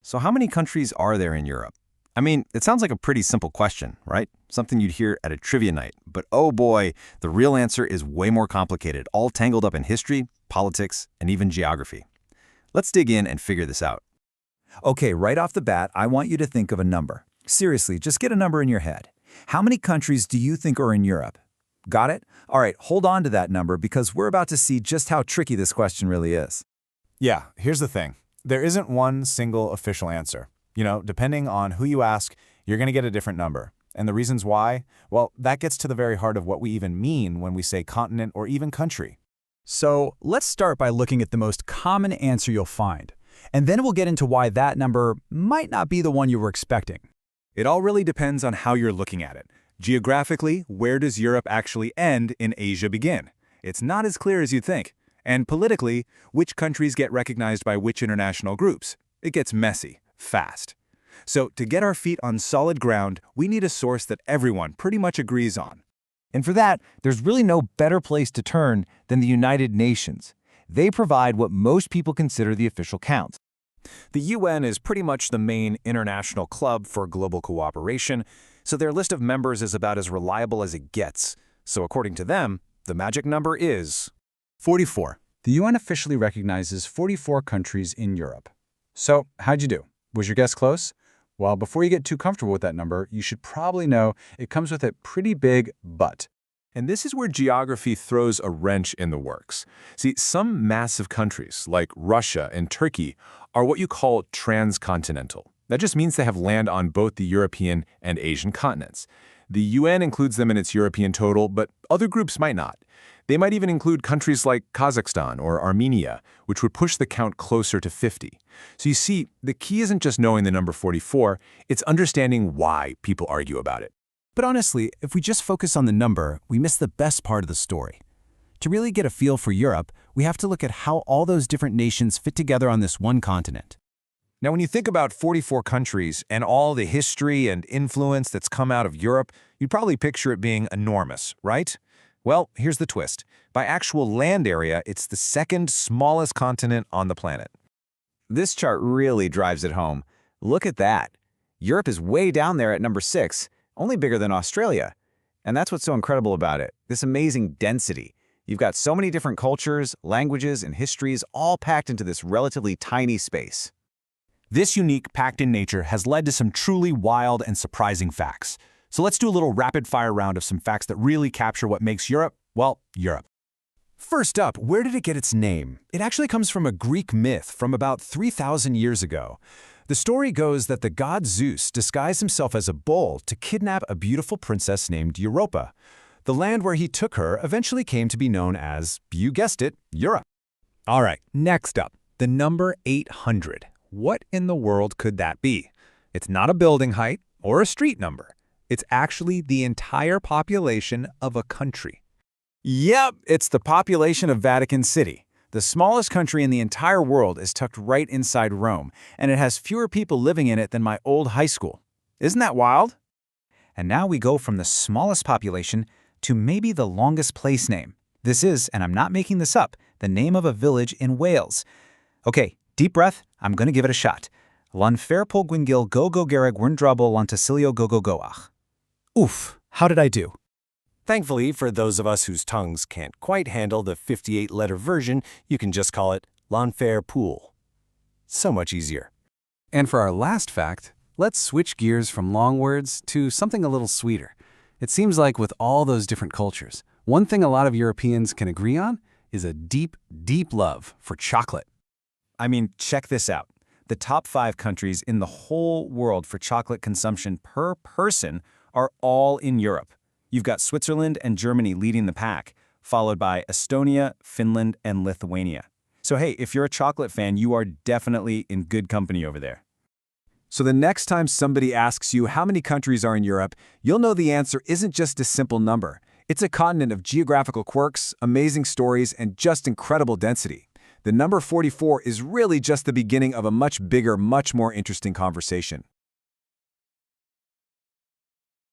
So how many countries are there in Europe? I mean, it sounds like a pretty simple question, right? Something you'd hear at a trivia night. But oh boy, the real answer is way more complicated, all tangled up in history, politics, and even geography. Let's dig in and figure this out. Okay, right off the bat, I want you to think of a number. Seriously, just get a number in your head. How many countries do you think are in Europe? Got it? All right, hold on to that number because we're about to see just how tricky this question really is. Yeah, here's the thing. There isn't one single official answer. Depending on who you ask, you're going to get a different number. And the reasons why? Well, that gets to the very heart of what we even mean when we say continent or even country. So let's start by looking at the most common answer you'll find. And then we'll get into why that number might not be the one you were expecting. It all really depends on how you're looking at it. Geographically, where does Europe actually end and Asia begin? It's not as clear as you think. And politically, which countries get recognized by which international groups? It gets messy, fast. So to get our feet on solid ground, we need a source that everyone pretty much agrees on. And for that, there's really no better place to turn than the United Nations. They provide what most people consider the official count. The UN is pretty much the main international club for global cooperation, so their list of members is about as reliable as it gets. So according to them, the magic number is 44. The UN officially recognizes 44 countries in Europe. So how'd you do? Was your guess close? Well, before you get too comfortable with that number, you should probably know it comes with a pretty big but. And this is where geography throws a wrench in the works. See, some massive countries, like Russia and Turkey, are what you call transcontinental. That just means they have land on both the European and Asian continents. The UN includes them in its European total, but other groups might not. They might even include countries like Kazakhstan or Armenia, which would push the count closer to 50. So you see, the key isn't just knowing the number 44, it's understanding why people argue about it. But honestly, if we just focus on the number, we miss the best part of the story. To really get a feel for Europe, we have to look at how all those different nations fit together on this one continent. Now, when you think about 44 countries and all the history and influence that's come out of Europe, you'd probably picture it being enormous, right? Well, here's the twist. By actual land area, it's the second smallest continent on the planet. This chart really drives it home. Look at that. Europe is way down there at number 6, only bigger than Australia. And that's what's so incredible about it, this amazing density. You've got so many different cultures, languages, and histories all packed into this relatively tiny space. This unique packed-in nature has led to some truly wild and surprising facts. So let's do a little rapid-fire round of some facts that really capture what makes Europe, well, Europe. First up, where did it get its name? It actually comes from a Greek myth from about 3,000 years ago. The story goes that the god Zeus disguised himself as a bull to kidnap a beautiful princess named Europa. The land where he took her eventually came to be known as, you guessed it, Europe. All right, next up, the number 800. What in the world could that be? It's not a building height or a street number. It's actually the entire population of a country. Yep, it's the population of Vatican City. The smallest country in the entire world is tucked right inside Rome, and it has fewer people living in it than my old high school. Isn't that wild? And now we go from the smallest population to maybe the longest place name. This is, and I'm not making this up, the name of a village in Wales. Okay, deep breath, I'm going to give it a shot. Llanfairpwll Gwyngyll Gogo Gerrig Werndrabble Lantasilio Gogo Goach. Oof, how did I do? Thankfully, for those of us whose tongues can't quite handle the 58-letter version, you can just call it Llanfairpwll. So much easier. And for our last fact, let's switch gears from long words to something a little sweeter. It seems like with all those different cultures, one thing a lot of Europeans can agree on is a deep, deep love for chocolate. I mean, check this out. The top 5 countries in the whole world for chocolate consumption per person are all in Europe. You've got Switzerland and Germany leading the pack, followed by Estonia, Finland, and Lithuania. So hey, if you're a chocolate fan, you are definitely in good company over there. So the next time somebody asks you how many countries are in Europe, you'll know the answer isn't just a simple number. It's a continent of geographical quirks, amazing stories, and just incredible density. The number 44 is really just the beginning of a much bigger, much more interesting conversation.